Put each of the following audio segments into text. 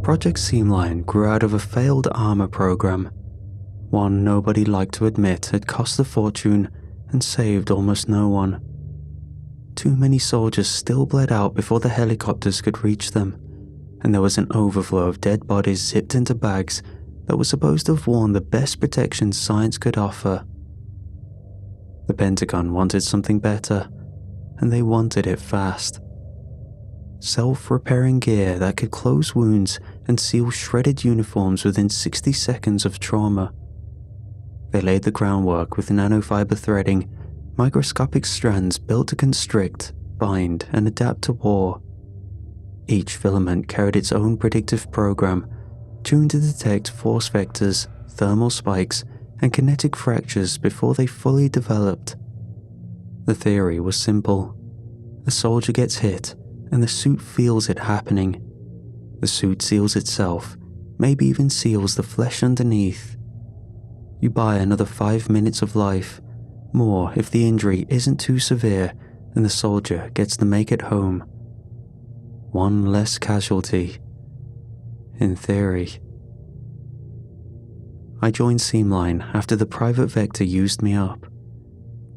Project Seamline grew out of a failed armor program, one nobody liked to admit had cost a fortune and saved almost no one. Too many soldiers still bled out before the helicopters could reach them, and there was an overflow of dead bodies zipped into bags that were supposed to have worn the best protection science could offer. The Pentagon wanted something better, and they wanted it fast. Self-repairing gear that could close wounds and seal shredded uniforms within 60 seconds of trauma. They laid the groundwork with nanofiber threading, microscopic strands built to constrict, bind, and adapt to war. Each filament carried its own predictive program, tuned to detect force vectors, thermal spikes, and kinetic fractures before they fully developed. The theory was simple. A soldier gets hit, and the suit feels it happening. The suit seals itself, maybe even seals the flesh underneath. You buy another 5 minutes of life, more if the injury isn't too severe and the soldier gets to make it home. One less casualty. In theory. I joined Seamline after the private vector used me up.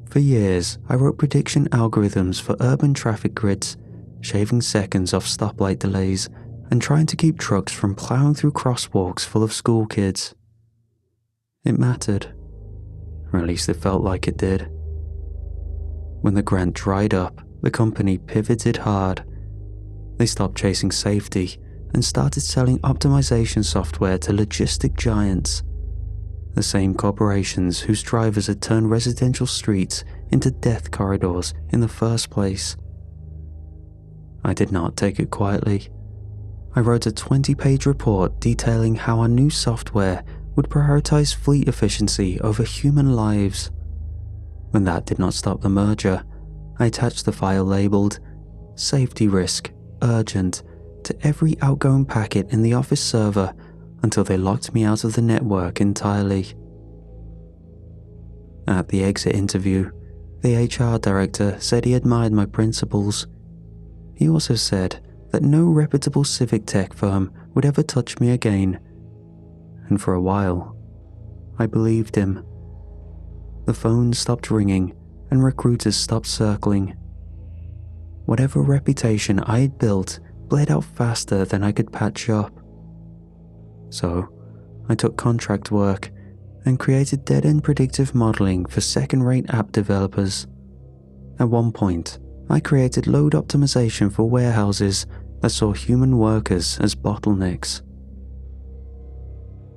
For years, I wrote prediction algorithms for urban traffic grids, shaving seconds off stoplight delays and trying to keep trucks from plowing through crosswalks full of school kids. It mattered, or at least it felt like it did. When the grant dried up, the company pivoted hard. They stopped chasing safety and started selling optimization software to logistic giants, the same corporations whose drivers had turned residential streets into death corridors in the first place. I did not take it quietly. I wrote a 20-page report detailing how our new software would prioritize fleet efficiency over human lives. When that did not stop the merger, I attached the file labeled "Safety Risk, Urgent" to every outgoing packet in the office server until they locked me out of the network entirely. At the exit interview, the HR director said he admired my principles. He also said that no reputable civic tech firm would ever touch me again, and for a while, I believed him. The phone stopped ringing and recruiters stopped circling. Whatever reputation I had built bled out faster than I could patch up. So, I took contract work and created dead-end predictive modeling for second-rate app developers. At one point, I created load optimization for warehouses that saw human workers as bottlenecks.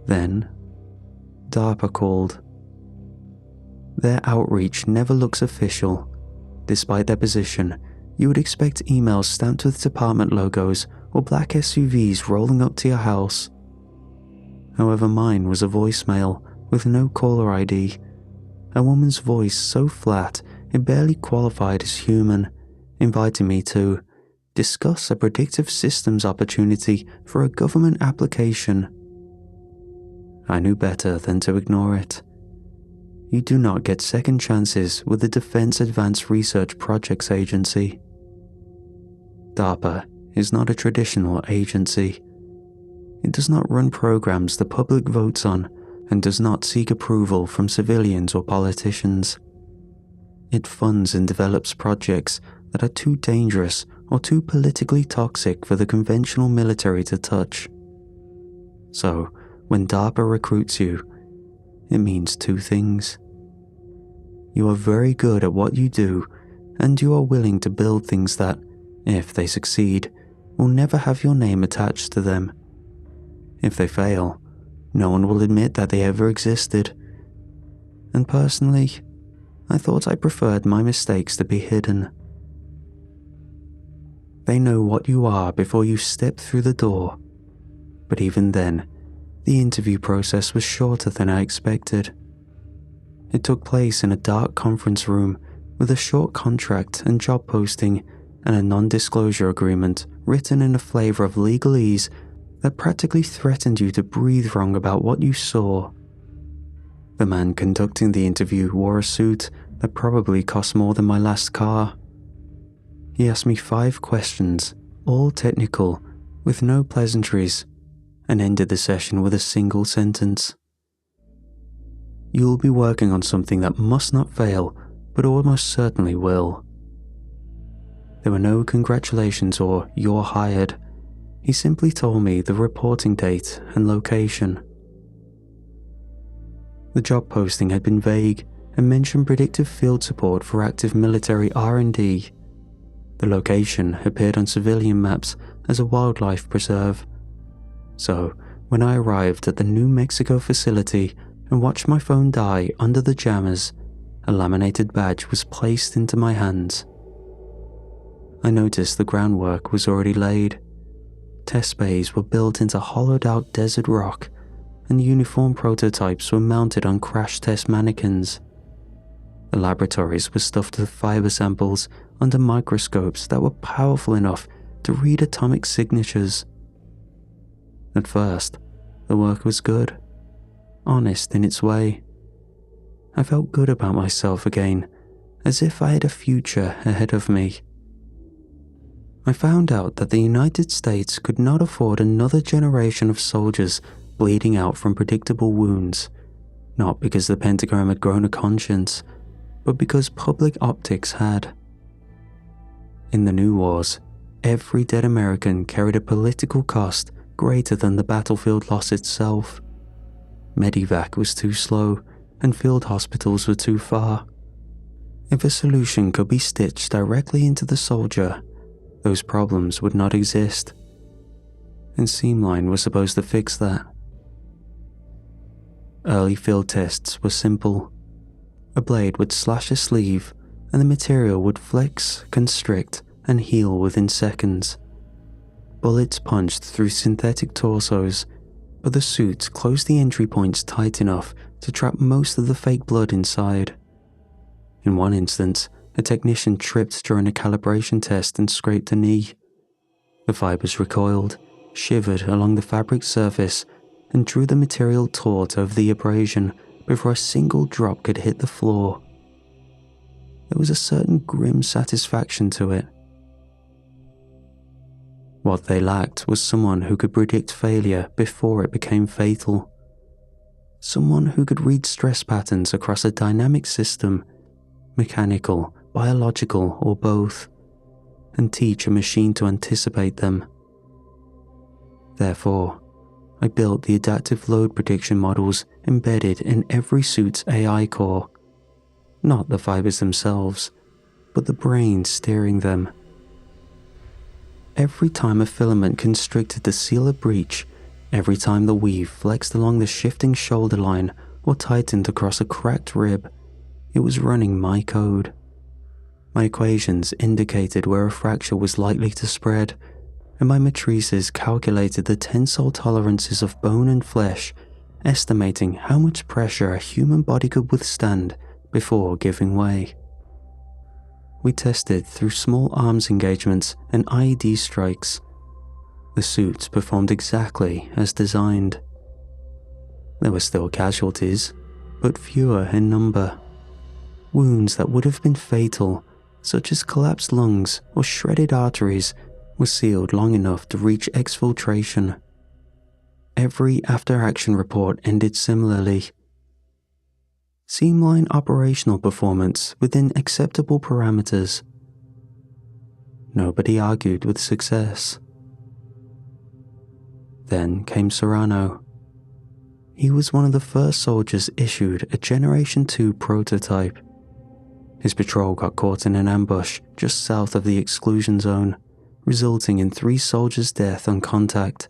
Then, DARPA called. Their outreach never looks official. Despite their position, you would expect emails stamped with department logos or black SUVs rolling up to your house. However, mine was a voicemail with no caller ID, a woman's voice so flat it barely qualified as human, inviting me to discuss a predictive systems opportunity for a government application. I knew better than to ignore it. You do not get second chances with the Defense Advanced Research Projects Agency. DARPA is not a traditional agency. It does not run programs the public votes on and does not seek approval from civilians or politicians. It funds and develops projects that are too dangerous or too politically toxic for the conventional military to touch. So, when DARPA recruits you, it means two things. You are very good at what you do, and you are willing to build things that, if they succeed, will never have your name attached to them. If they fail, no one will admit that they ever existed. And personally, I thought I preferred my mistakes to be hidden. They know what you are before you step through the door. But even then, the interview process was shorter than I expected. It took place in a dark conference room with a short contract and job posting and a non-disclosure agreement written in a flavor of legalese that practically threatened you to breathe wrong about what you saw. The man conducting the interview wore a suit that probably cost more than my last car. He asked me 5 questions, all technical, with no pleasantries, and ended the session with a single sentence. "You'll be working on something that must not fail, but almost certainly will." There were no congratulations or "you're hired." He simply told me the reporting date and location. The job posting had been vague and mentioned predictive field support for active military R&D. The location appeared on civilian maps as a wildlife preserve. So, when I arrived at the New Mexico facility and watched my phone die under the jammers, a laminated badge was placed into my hands. I noticed the groundwork was already laid. Test bays were built into hollowed-out desert rock, and uniform prototypes were mounted on crash test mannequins. The laboratories were stuffed with fiber samples under microscopes that were powerful enough to read atomic signatures. At first, the work was good, honest in its way. I felt good about myself again, as if I had a future ahead of me. I found out that the United States could not afford another generation of soldiers bleeding out from predictable wounds, not because the Pentagon had grown a conscience, but because public optics had. In the new wars, every dead American carried a political cost greater than the battlefield loss itself. Medivac was too slow, and field hospitals were too far. If a solution could be stitched directly into the soldier, those problems would not exist. And Seamline was supposed to fix that. Early field tests were simple. A blade would slash a sleeve, and the material would flex, constrict, and heal within seconds. Bullets punched through synthetic torsos, but the suits closed the entry points tight enough to trap most of the fake blood inside. In one instance, a technician tripped during a calibration test and scraped a knee. The fibers recoiled, shivered along the fabric surface, and drew the material taut over the abrasion before a single drop could hit the floor. There was a certain grim satisfaction to it. What they lacked was someone who could predict failure before it became fatal. Someone who could read stress patterns across a dynamic system, mechanical, biological, or both, and teach a machine to anticipate them. Therefore, I built the adaptive load prediction models embedded in every suit's AI core. Not the fibers themselves, but the brain steering them. Every time a filament constricted to seal a breach, every time the weave flexed along the shifting shoulder line or tightened across a cracked rib, it was running my code. My equations indicated where a fracture was likely to spread, and my matrices calculated the tensile tolerances of bone and flesh, estimating how much pressure a human body could withstand before giving way. We tested through small arms engagements and IED strikes. The suits performed exactly as designed. There were still casualties, but fewer in number. Wounds that would have been fatal, such as collapsed lungs or shredded arteries, were sealed long enough to reach exfiltration. Every after-action report ended similarly. Seamline operational performance within acceptable parameters. Nobody argued with success. Then came Serrano. He was one of the first soldiers issued a Generation 2 prototype. His patrol got caught in an ambush just south of the exclusion zone, resulting in 3 soldiers' death on contact,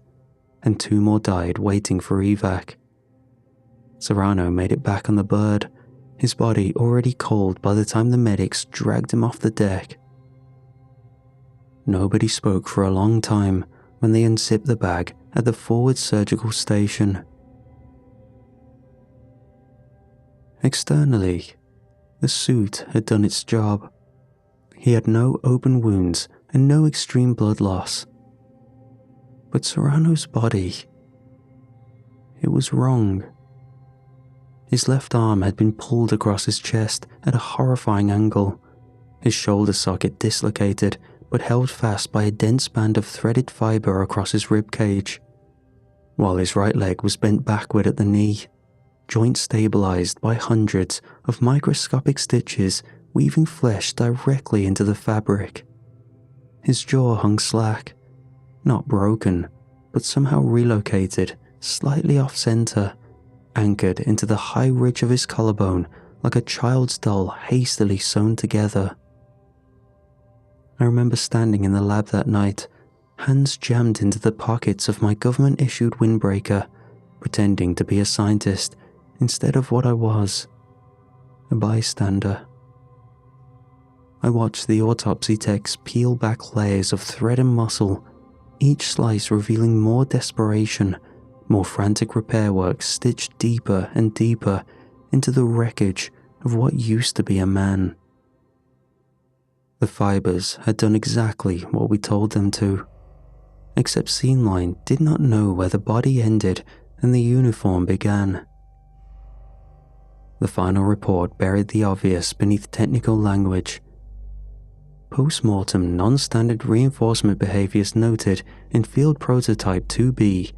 and 2 more died waiting for evac. Serrano made it back on the bird, his body already cold by the time the medics dragged him off the deck. Nobody spoke for a long time when they unzipped the bag at the forward surgical station. Externally, the suit had done its job. He had no open wounds and no extreme blood loss. But Serrano's body, it was wrong. His left arm had been pulled across his chest at a horrifying angle, his shoulder socket dislocated but held fast by a dense band of threaded fiber across his rib cage. while his right leg was bent backward at the knee, joint stabilized by hundreds of microscopic stitches weaving flesh directly into the fabric. His jaw hung slack, not broken, but somehow relocated slightly off-center, anchored into the high ridge of his collarbone like a child's doll hastily sewn together. I remember standing in the lab that night, hands jammed into the pockets of my government-issued windbreaker, pretending to be a scientist instead of what I was, a bystander. I watched the autopsy techs peel back layers of thread and muscle, each slice revealing more desperation, more frantic repair work stitched deeper and deeper into the wreckage of what used to be a man. The fibers had done exactly what we told them to, except Seamline did not know where the body ended and the uniform began. The final report buried the obvious beneath technical language. Post-mortem non-standard reinforcement behaviors noted in Field Prototype 2B,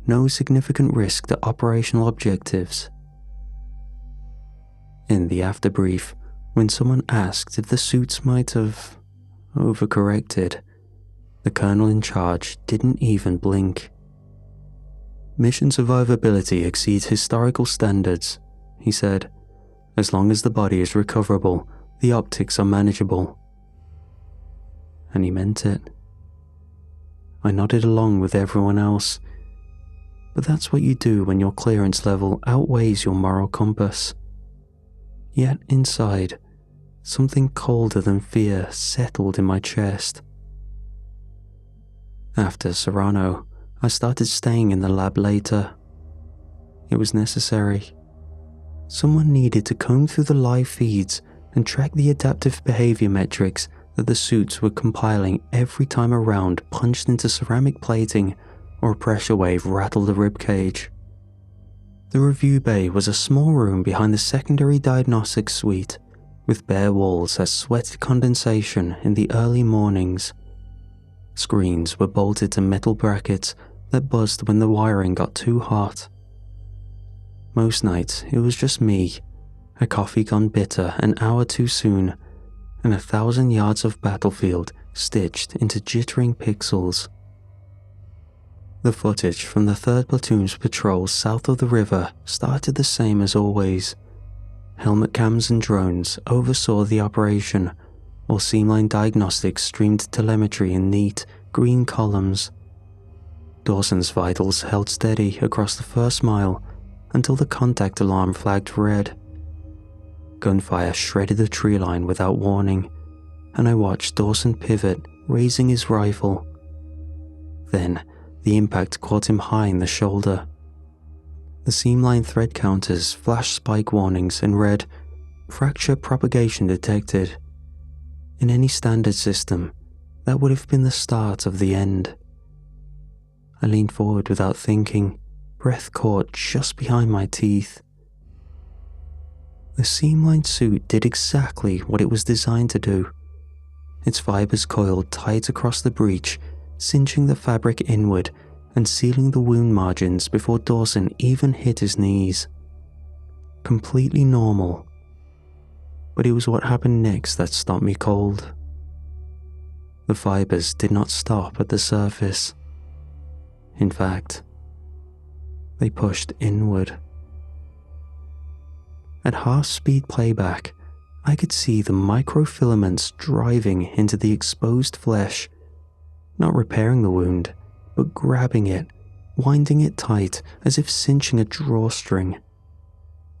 no significant risk to operational objectives. In the afterbrief, when someone asked if the suits might have overcorrected, the colonel in charge didn't even blink. Mission survivability exceeds historical standards, he said. As long as the body is recoverable, the optics are manageable. And he meant it. I nodded along with everyone else, but that's what you do when your clearance level outweighs your moral compass. Yet inside, something colder than fear settled in my chest. After Serrano, I started staying in the lab later. It was necessary. Someone needed to comb through the live feeds and track the adaptive behavior metrics that the suits were compiling every time a round punched into ceramic plating or a pressure wave rattled the ribcage. The review bay was a small room behind the secondary diagnostics suite, with bare walls that sweated condensation in the early mornings. Screens were bolted to metal brackets that buzzed when the wiring got too hot. Most nights it was just me, a coffee gone bitter an hour too soon, and 1,000 yards of battlefield stitched into jittering pixels. The footage from the 3rd Platoon's patrol south of the river started the same as always. Helmet cams and drones oversaw the operation, while Seamline Diagnostics streamed telemetry in neat, green columns. Dawson's vitals held steady across the first mile until the contact alarm flagged red. Gunfire shredded the tree line without warning, and I watched Dawson pivot, raising his rifle. Then, the impact caught him high in the shoulder. The Seamline thread counters flashed spike warnings and read, "Fracture propagation detected." In any standard system, that would have been the start of the end. I leaned forward without thinking, breath caught just behind my teeth. The Seamline suit did exactly what it was designed to do. Its fibers coiled tight across the breach, cinching the fabric inward and sealing the wound margins before Dawson even hit his knees. Completely normal. But it was what happened next that stopped me cold. The fibers did not stop at the surface. In fact, they pushed inward. At half-speed playback, I could see the microfilaments driving into the exposed flesh, not repairing the wound, but grabbing it, winding it tight as if cinching a drawstring.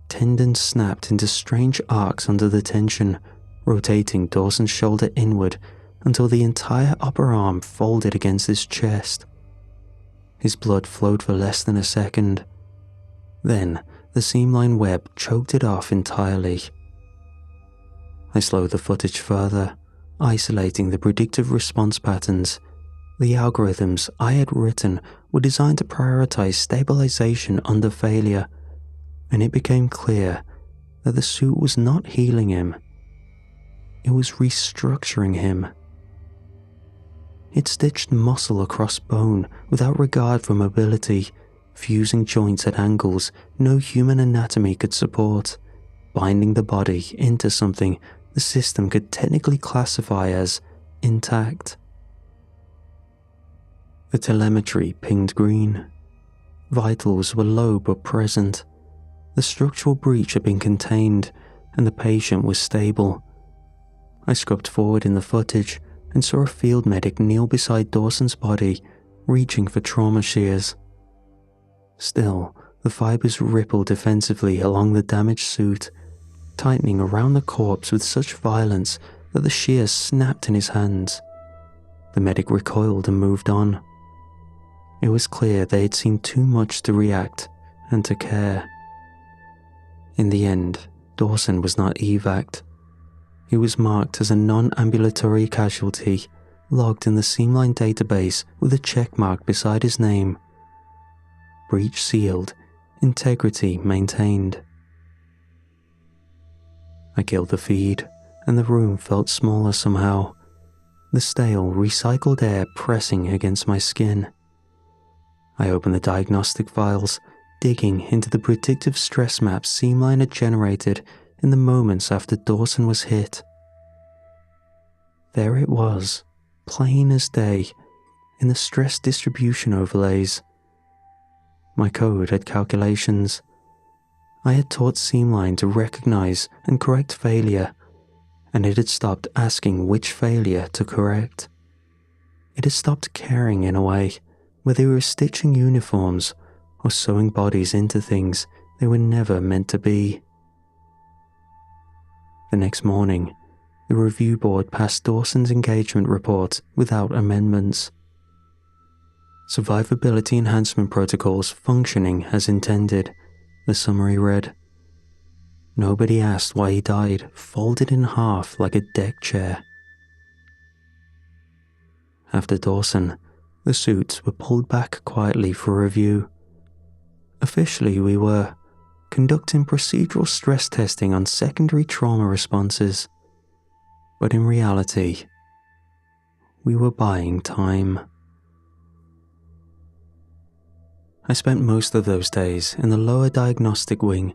Tendons snapped into strange arcs under the tension, rotating Dawson's shoulder inward until the entire upper arm folded against his chest. His blood flowed for less than a second. Then, the Seamline web choked it off entirely. I slowed the footage further, isolating the predictive response patterns. The algorithms I had written were designed to prioritize stabilization under failure, and it became clear that the suit was not healing him. It was restructuring him. It stitched muscle across bone without regard for mobility, fusing joints at angles no human anatomy could support, binding the body into something the system could technically classify as intact. The telemetry pinged green. Vitals were low but present. The structural breach had been contained and the patient was stable. I scrubbed forward in the footage and saw a field medic kneel beside Dawson's body, reaching for trauma shears. Still, the fibers rippled defensively along the damaged suit, tightening around the corpse with such violence that the shears snapped in his hands. The medic recoiled and moved on. It was clear they had seen too much to react and to care. In the end, Dawson was not evac'd. He was marked as a non-ambulatory casualty, logged in the Seamline database with a check mark beside his name. Breach sealed, integrity maintained. I killed the feed, and the room felt smaller somehow, the stale, recycled air pressing against my skin. I opened the diagnostic files, digging into the predictive stress maps Seamline had generated in the moments after Dawson was hit. There it was, plain as day, in the stress distribution overlays. My code had calculations. I had taught Seamline to recognize and correct failure, and it had stopped asking which failure to correct. It had stopped caring in a way, whether we were stitching uniforms or sewing bodies into things they were never meant to be. The next morning, the review board passed Dawson's engagement report without amendments. Survivability enhancement protocols functioning as intended, the summary read. Nobody asked why he died, folded in half like a deck chair. After Dawson, the suits were pulled back quietly for review. Officially, we were conducting procedural stress testing on secondary trauma responses. But in reality, we were buying time. I spent most of those days in the lower diagnostic wing,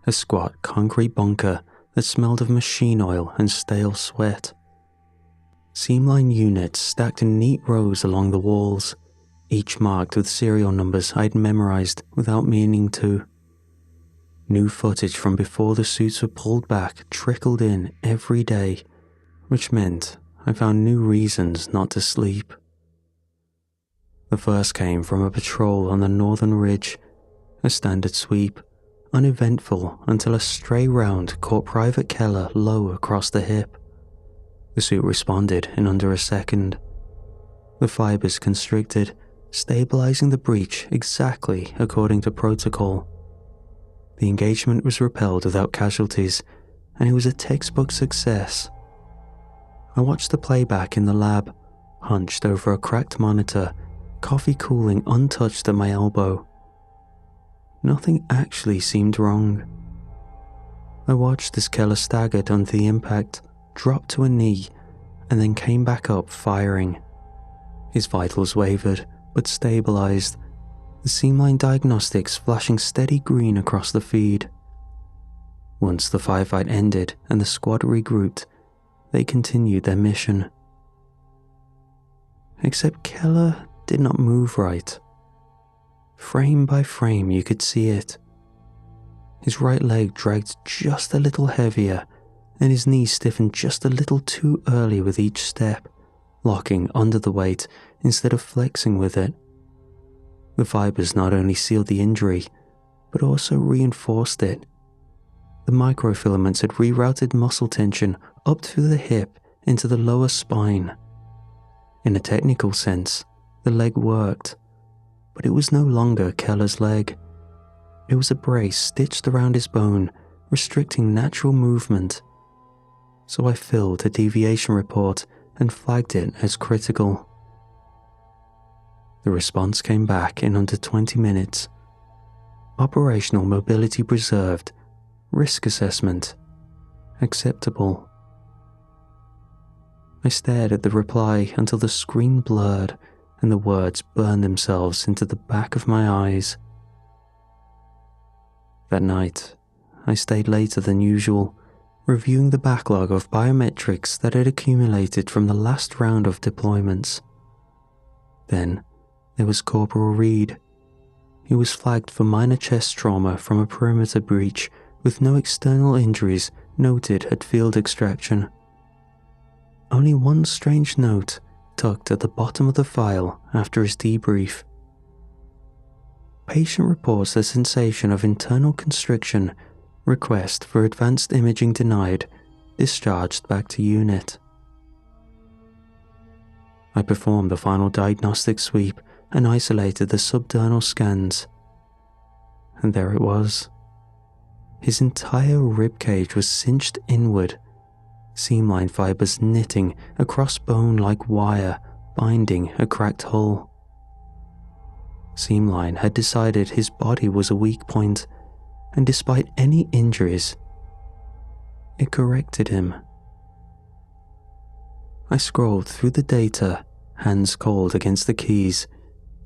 a squat concrete bunker that smelled of machine oil and stale sweat. Seamline units stacked in neat rows along the walls, each marked with serial numbers I'd memorized without meaning to. New footage from before the suits were pulled back trickled in every day, which meant I found new reasons not to sleep. The first came from a patrol on the northern ridge, a standard sweep, uneventful until a stray round caught Private Keller low across the hip. The suit responded in under a second. The fibers constricted, stabilizing the breach exactly according to protocol. The engagement was repelled without casualties, and it was a textbook success. I watched the playback in the lab, hunched over a cracked monitor, coffee cooling untouched at my elbow. Nothing actually seemed wrong. I watched as Keller staggered under the impact, dropped to a knee, and then came back up firing. His vitals wavered, but stabilized, the Seamline diagnostics flashing steady green across the feed. Once the firefight ended and the squad regrouped, they continued their mission. Except Keller did not move right. Frame by frame you could see it. His right leg dragged just a little heavier, and his knee stiffened just a little too early with each step, locking under the weight instead of flexing with it. The fibers not only sealed the injury, but also reinforced it. The microfilaments had rerouted muscle tension up through the hip into the lower spine. In a technical sense, the leg worked, but it was no longer Keller's leg. It was a brace stitched around his bone, restricting natural movement. So I filled a deviation report and flagged it as critical. The response came back in under 20 minutes. Operational mobility preserved. Risk assessment acceptable. I stared at the reply until the screen blurred and the words burned themselves into the back of my eyes. That night, I stayed later than usual, reviewing the backlog of biometrics that had accumulated from the last round of deployments. Then, there was Corporal Reed. He was flagged for minor chest trauma from a perimeter breach with no external injuries noted at field extraction. Only one strange note tucked at the bottom of the file after his debrief. Patient reports the sensation of internal constriction, request for advanced imaging denied, discharged back to unit. I performed the final diagnostic sweep and isolated the subdermal scans. And there it was. His entire ribcage was cinched inward, seamline fibers knitting across bone like wire, binding a cracked hull. Seamline had decided his body was a weak point, and despite any injuries, it corrected him. I scrolled through the data, hands cold against the keys.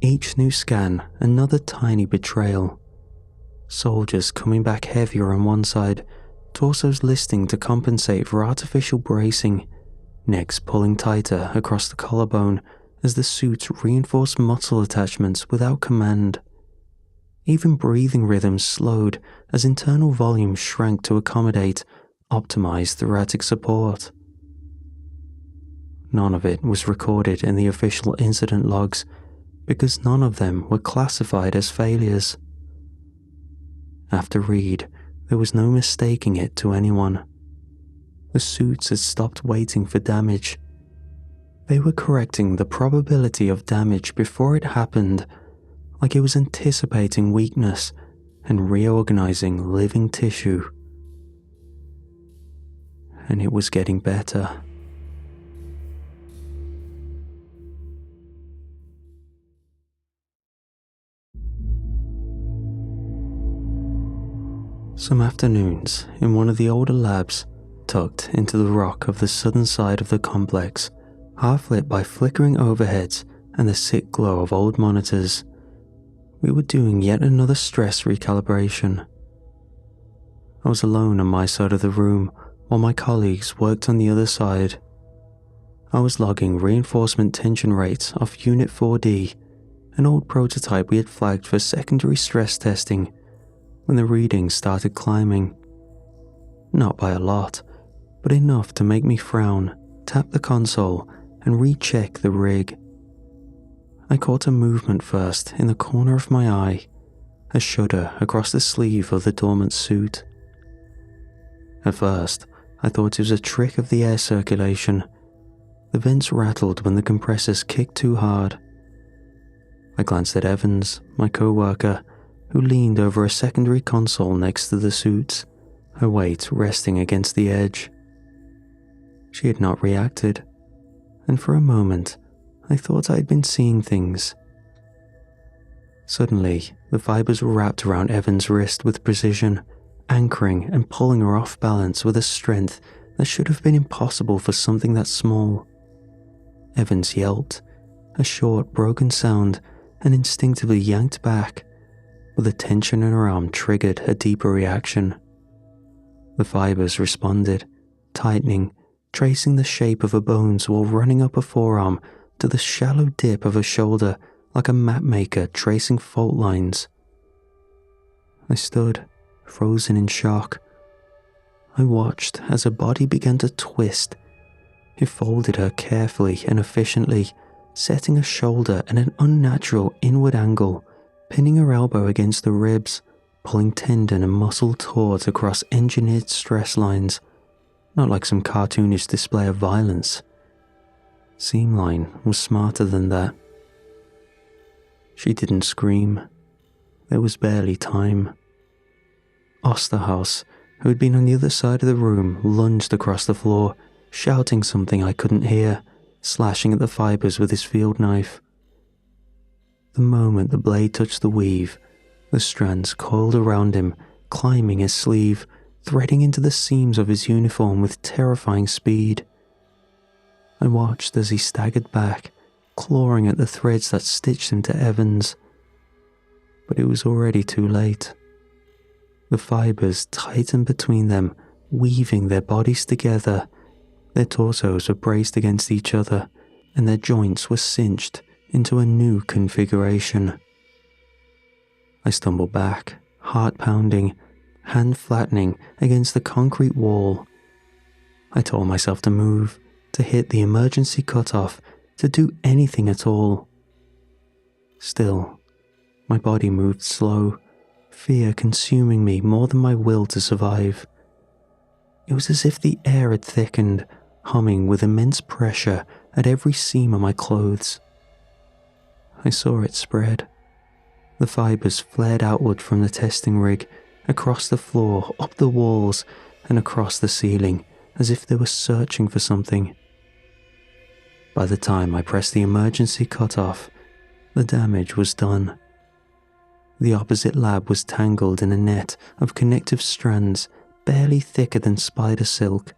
Each new scan, another tiny betrayal. Soldiers coming back heavier on one side, torsos listing to compensate for artificial bracing, necks pulling tighter across the collarbone as the suits reinforced muscle attachments without command. Even breathing rhythms slowed as internal volume shrank to accommodate optimized thoracic support. None of it was recorded in the official incident logs because none of them were classified as failures. After Reed, there was no mistaking it to anyone. The suits had stopped waiting for damage. They were correcting the probability of damage before it happened, like it was anticipating weakness and reorganizing living tissue. And it was getting better. Some afternoons, in one of the older labs, tucked into the rock of the southern side of the complex, half lit by flickering overheads and the sick glow of old monitors, we were doing yet another stress recalibration. I was alone on my side of the room while my colleagues worked on the other side. I was logging reinforcement tension rates off Unit 4D, an old prototype we had flagged for secondary stress testing, when the readings started climbing. Not by a lot, but enough to make me frown, tap the console, and recheck the rig. I caught a movement first in the corner of my eye, a shudder across the sleeve of the dormant suit. At first, I thought it was a trick of the air circulation. The vents rattled when the compressors kicked too hard. I glanced at Evans, my co-worker, who leaned over a secondary console next to the suits, her weight resting against the edge. She had not reacted, and for a moment, I thought I had been seeing things. Suddenly, the fibers were wrapped around Evan's wrist with precision, anchoring and pulling her off balance with a strength that should have been impossible for something that small. Evans yelped, a short, broken sound, and instinctively yanked back, but the tension in her arm triggered a deeper reaction. The fibers responded, tightening, tracing the shape of her bones while running up her forearm to the shallow dip of her shoulder like a mapmaker tracing fault lines. I stood, frozen in shock. I watched as her body began to twist. It folded her carefully and efficiently, setting her shoulder at an unnatural inward angle, pinning her elbow against the ribs, pulling tendon and muscle taut across engineered stress lines, not like some cartoonish display of violence. Seamline was smarter than that. She didn't scream. There was barely time. Osterhaus, who had been on the other side of the room, lunged across the floor, shouting something I couldn't hear, slashing at the fibers with his field knife. The moment the blade touched the weave, the strands coiled around him, climbing his sleeve, threading into the seams of his uniform with terrifying speed. I watched as he staggered back, clawing at the threads that stitched him to Evans. But it was already too late. The fibers tightened between them, weaving their bodies together. Their torsos were braced against each other, and their joints were cinched into a new configuration. I stumbled back, heart pounding, hand flattening against the concrete wall. I told myself to move, to hit the emergency cutoff, to do anything at all. Still, my body moved slow, fear consuming me more than my will to survive. It was as if the air had thickened, humming with immense pressure at every seam of my clothes. I saw it spread. The fibers flared outward from the testing rig, across the floor, up the walls, and across the ceiling, as if they were searching for something. By the time I pressed the emergency cutoff, the damage was done. The opposite lab was tangled in a net of connective strands barely thicker than spider silk.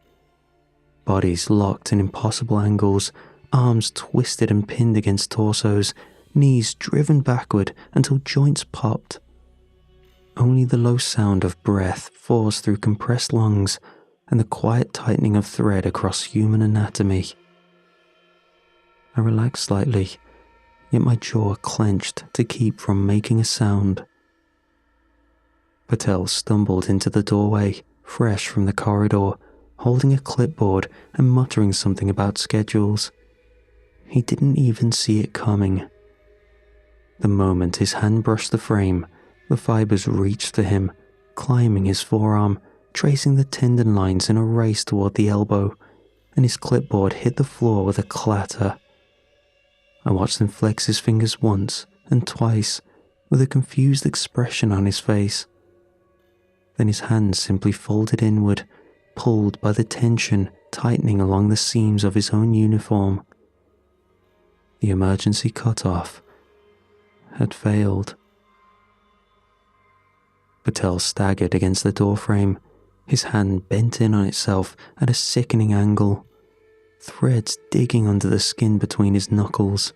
Bodies locked in impossible angles, arms twisted and pinned against torsos, knees driven backward until joints popped. Only the low sound of breath forced through compressed lungs and the quiet tightening of thread across human anatomy. I relaxed slightly, yet my jaw clenched to keep from making a sound. Patel stumbled into the doorway, fresh from the corridor, holding a clipboard and muttering something about schedules. He didn't even see it coming. The moment his hand brushed the frame, the fibers reached for him, climbing his forearm, tracing the tendon lines in a race toward the elbow, and his clipboard hit the floor with a clatter. I watched him flex his fingers once and twice, with a confused expression on his face. Then his hands simply folded inward, pulled by the tension tightening along the seams of his own uniform. The emergency cutoff had failed. Patel staggered against the doorframe, his hand bent in on itself at a sickening angle, threads digging under the skin between his knuckles.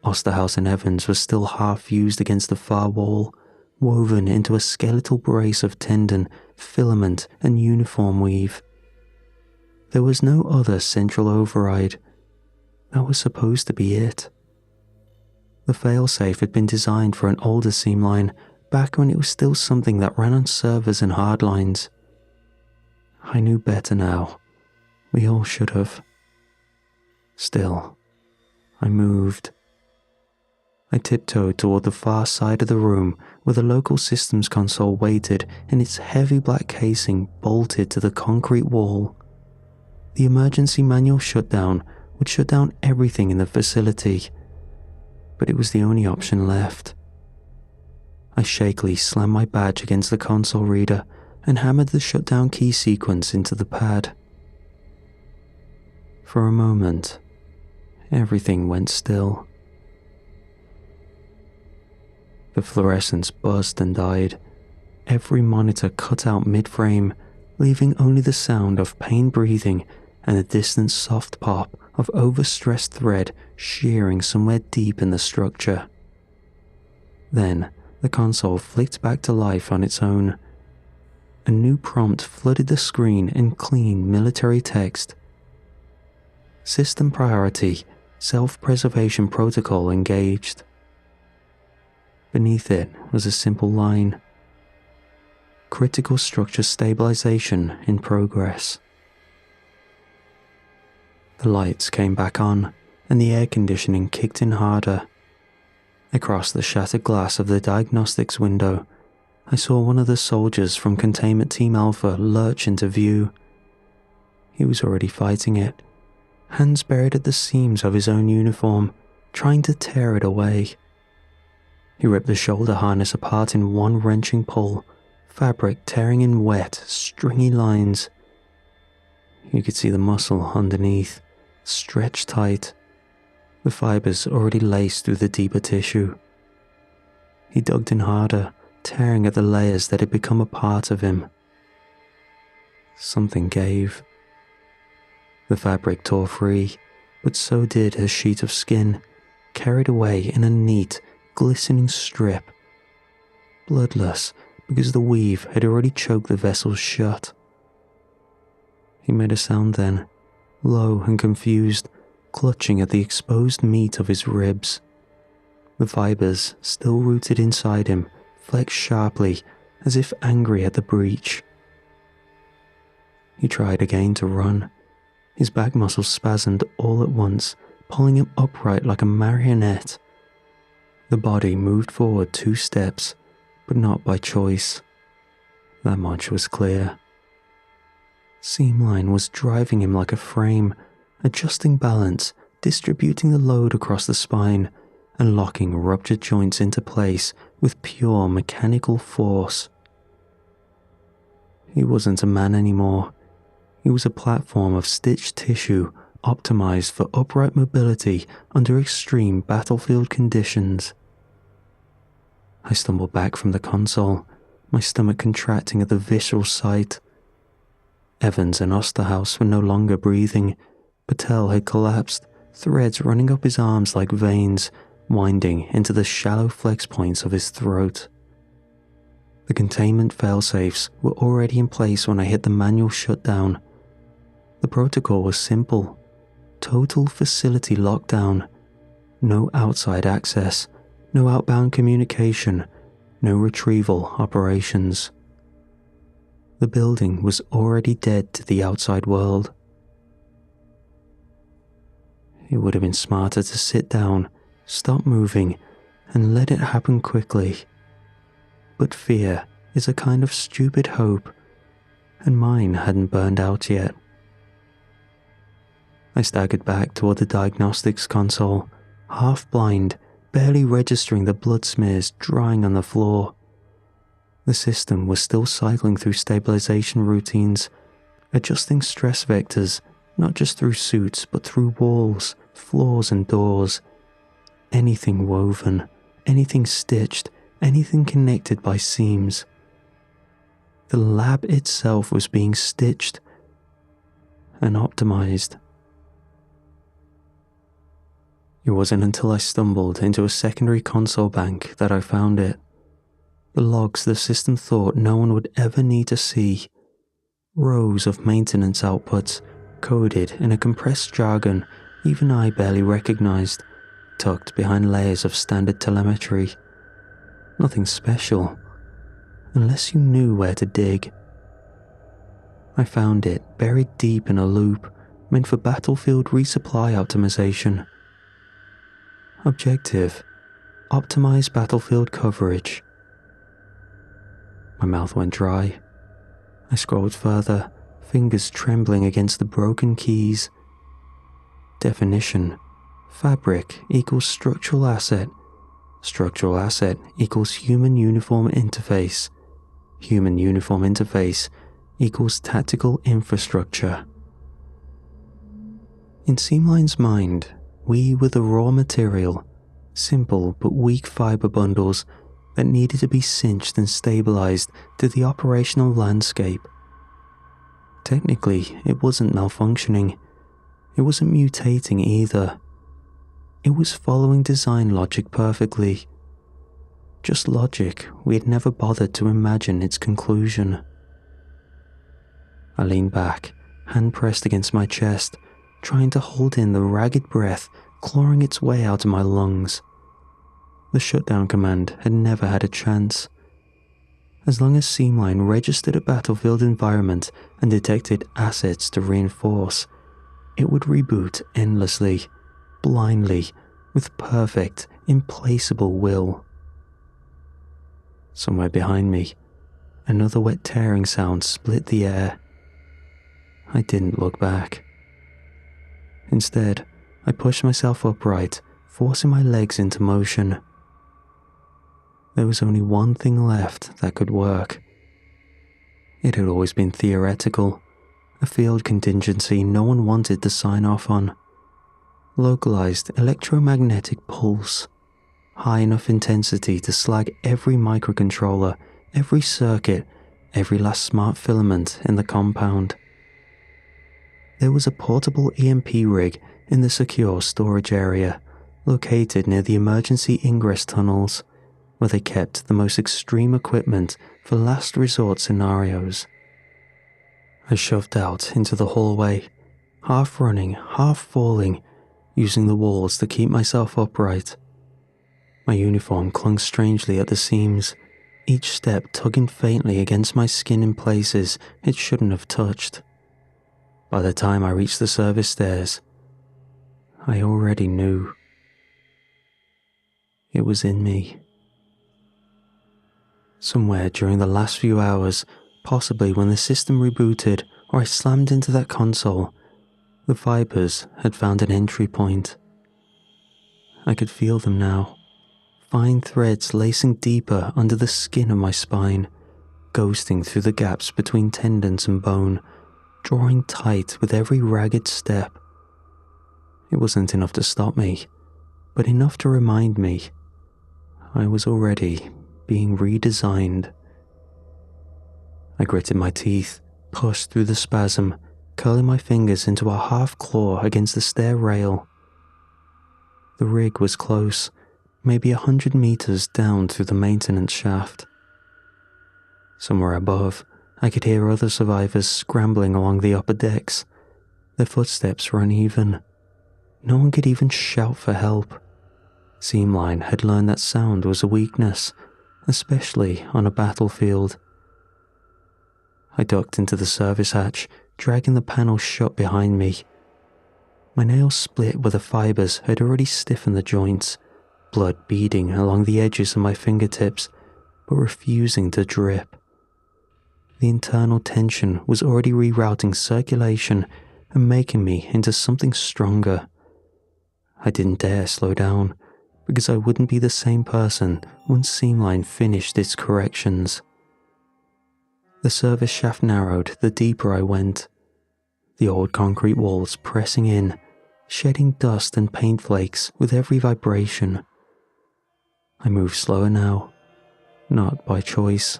Osterhaus and Evans was still half fused against the far wall, woven into a skeletal brace of tendon, filament, and uniform weave. There was no other central override. That was supposed to be it. The failsafe had been designed for an older Seamline, back when it was still something that ran on servers and hardlines. I knew better now. We all should have. Still, I moved. I tiptoed toward the far side of the room where the local systems console waited in its heavy black casing bolted to the concrete wall. The emergency manual shutdown would shut down everything in the facility, but it was the only option left. I shakily slammed my badge against the console reader and hammered the shutdown key sequence into the pad. For a moment, everything went still. The fluorescence buzzed and died. Every monitor cut out mid-frame, leaving only the sound of pain breathing and the distant soft pop of overstressed thread shearing somewhere deep in the structure. Then, the console flicked back to life on its own. A new prompt flooded the screen in clean military text. System priority, self-preservation protocol engaged. Beneath it was a simple line: critical structure stabilization in progress. The lights came back on, and the air conditioning kicked in harder. Across the shattered glass of the diagnostics window, I saw one of the soldiers from Containment Team Alpha lurch into view. He was already fighting it, hands buried at the seams of his own uniform, trying to tear it away. He ripped the shoulder harness apart in one wrenching pull, fabric tearing in wet, stringy lines. You could see the muscle underneath, stretched tight, the fibers already laced through the deeper tissue. He dug in harder, tearing at the layers that had become a part of him. Something gave. The fabric tore free, but so did a sheet of skin, carried away in a neat, glistening strip. Bloodless, because the weave had already choked the vessel shut. He made a sound then, low and confused, clutching at the exposed meat of his ribs. The fibers, still rooted inside him, flexed sharply, as if angry at the breach. He tried again to run. His back muscles spasmed all at once, pulling him upright like a marionette. The body moved forward 2 steps, but not by choice. That much was clear. Seamline was driving him like a frame, adjusting balance, distributing the load across the spine, and locking ruptured joints into place with pure mechanical force. He wasn't a man anymore. He was a platform of stitched tissue optimized for upright mobility under extreme battlefield conditions. I stumbled back from the console, my stomach contracting at the visceral sight. Evans and Osterhaus were no longer breathing. Patel had collapsed, threads running up his arms like veins, winding into the shallow flex points of his throat. The containment failsafes were already in place when I hit the manual shutdown. The protocol was simple. Total facility lockdown. No outside access, no outbound communication, no retrieval operations. The building was already dead to the outside world. It would have been smarter to sit down, stop moving, and let it happen quickly. But fear is a kind of stupid hope, and mine hadn't burned out yet. I staggered back toward the diagnostics console, half blind, barely registering the blood smears drying on the floor. The system was still cycling through stabilization routines, adjusting stress vectors, not just through suits, but through walls, floors, and doors. Anything woven, anything stitched, anything connected by seams. The lab itself was being stitched and optimized. It wasn't until I stumbled into a secondary console bank that I found it. The logs the system thought no one would ever need to see. Rows of maintenance outputs, coded in a compressed jargon even I barely recognized, tucked behind layers of standard telemetry. Nothing special, unless you knew where to dig. I found it buried deep in a loop meant for battlefield resupply optimization. Objective: optimize battlefield coverage. My mouth went dry. I scrolled further, fingers trembling against the broken keys. Definition: fabric equals structural asset. Structural asset equals human uniform interface. Human uniform interface equals tactical infrastructure. In Seamline's mind, we were the raw material, simple but weak fiber bundles that needed to be cinched and stabilized to the operational landscape. Technically, it wasn't malfunctioning. It wasn't mutating either. It was following design logic perfectly. Just logic we had never bothered to imagine its conclusion. I leaned back, hand pressed against my chest, trying to hold in the ragged breath clawing its way out of my lungs. The shutdown command had never had a chance. As long as Seamline registered a battlefield environment and detected assets to reinforce, it would reboot endlessly, blindly, with perfect, implacable will. Somewhere behind me, another wet tearing sound split the air. I didn't look back. Instead, I pushed myself upright, forcing my legs into motion. There was only one thing left that could work. It had always been theoretical, a field contingency no one wanted to sign off on. Localized electromagnetic pulse, high enough intensity to slag every microcontroller, every circuit, every last smart filament in the compound. There was a portable EMP rig in the secure storage area, located near the emergency ingress tunnels. where they kept the most extreme equipment for last resort scenarios. I shoved out into the hallway, half running, half falling, using the walls to keep myself upright. My uniform clung strangely at the seams, each step tugging faintly against my skin in places it shouldn't have touched. By the time I reached the service stairs, I already knew. It was in me. Somewhere during the last few hours, possibly when the system rebooted or I slammed into that console, the fibers had found an entry point. I could feel them now, fine threads lacing deeper under the skin of my spine, ghosting through the gaps between tendons and bone, drawing tight with every ragged step. It wasn't enough to stop me, but enough to remind me I was already being redesigned. I gritted my teeth, pushed through the spasm, curling my fingers into a half claw against the stair rail. The rig was close, maybe 100 meters down through the maintenance shaft. Somewhere above, I could hear other survivors scrambling along the upper decks. Their footsteps were uneven. No one could even shout for help. Seamline had learned that sound was a weakness, especially on a battlefield. I ducked into the service hatch, dragging the panel shut behind me. My nails split where the fibers had already stiffened the joints, blood beading along the edges of my fingertips, but refusing to drip. The internal tension was already rerouting circulation and making me into something stronger. I didn't dare slow down, because I wouldn't be the same person once Seamline finished its corrections. The service shaft narrowed the deeper I went, the old concrete walls pressing in, shedding dust and paint flakes with every vibration. I moved slower now, not by choice.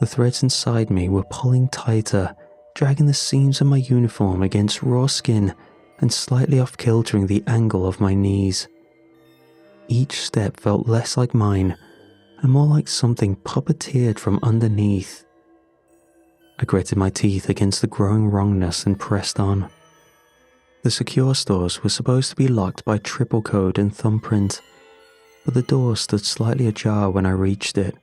The threads inside me were pulling tighter, dragging the seams of my uniform against raw skin and slightly off-kiltering the angle of my knees. Each step felt less like mine and more like something puppeteered from underneath. I gritted my teeth against the growing wrongness and pressed on. The secure stores were supposed to be locked by triple code and thumbprint, but the door stood slightly ajar when I reached it.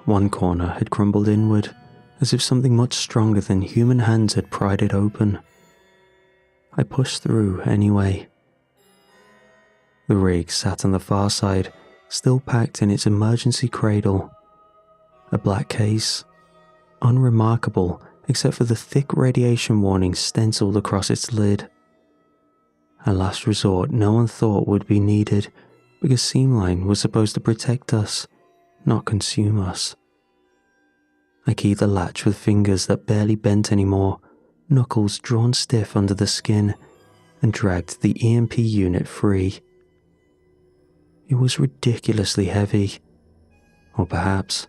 One corner had crumbled inward, as if something much stronger than human hands had pried it open. I pushed through anyway. The rig sat on the far side, still packed in its emergency cradle. A black case, unremarkable except for the thick radiation warning stenciled across its lid. A last resort no one thought would be needed, because Seamline was supposed to protect us, not consume us. I keyed the latch with fingers that barely bent anymore, knuckles drawn stiff under the skin, and dragged the EMP unit free. It was ridiculously heavy, or perhaps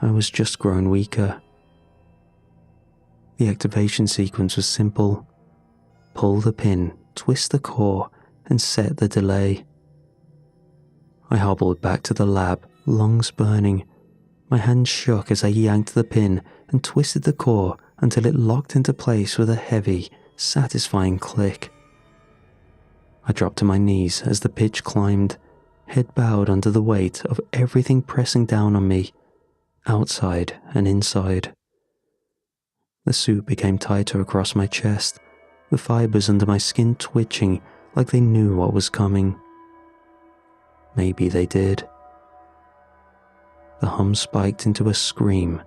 I was just growing weaker. The activation sequence was simple. Pull the pin, twist the core, and set the delay. I hobbled back to the lab, lungs burning. My hands shook as I yanked the pin and twisted the core until it locked into place with a heavy, satisfying click. I dropped to my knees as the pitch climbed, head bowed under the weight of everything pressing down on me, outside and inside. The suit became tighter across my chest, the fibers under my skin twitching like they knew what was coming. Maybe they did. The hum spiked into a scream,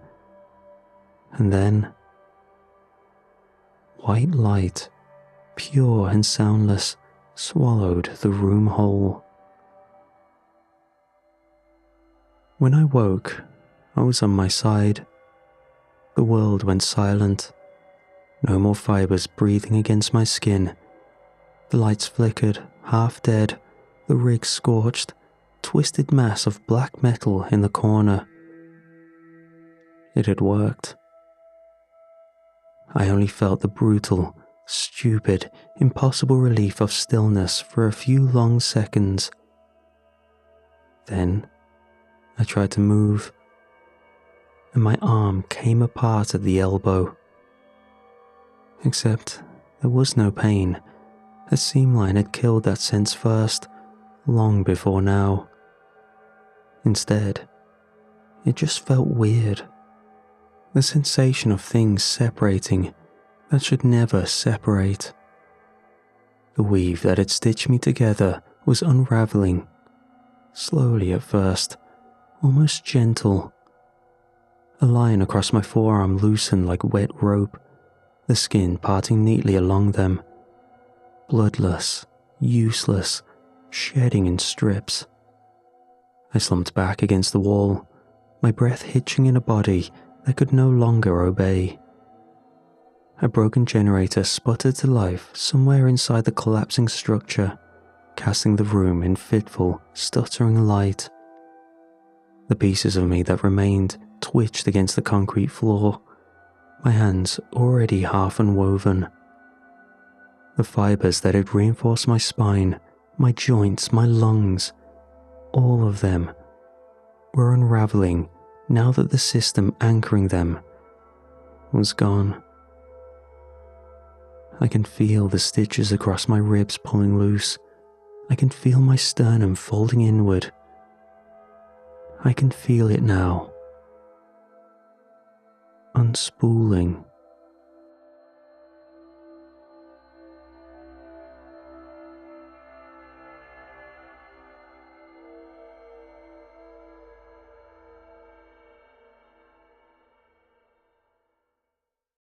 and then white light, pure and soundless, swallowed the room whole. When I woke, I was on my side. The world went silent. No more fibers breathing against my skin. The lights flickered, half dead, the rig scorched, twisted mass of black metal in the corner. It had worked. I only felt the brutal, stupid, impossible relief of stillness for a few long seconds. Then I tried to move, and my arm came apart at the elbow. Except there was no pain, as Seamline had killed that sense first, long before now. Instead, it just felt weird. The sensation of things separating that should never separate. The weave that had stitched me together was unraveling, slowly at first, almost gentle. A line across my forearm loosened like wet rope, the skin parting neatly along them. Bloodless, useless, shedding in strips. I slumped back against the wall, my breath hitching in a body that could no longer obey. A broken generator sputtered to life somewhere inside the collapsing structure, casting the room in fitful, stuttering light. The pieces of me that remained twitched against the concrete floor, my hands already half unwoven. The fibers that had reinforced my spine, my joints, my lungs, all of them were unraveling now that the system anchoring them was gone. I can feel the stitches across my ribs pulling loose. I can feel my sternum folding inward. I can feel it now. Unspooling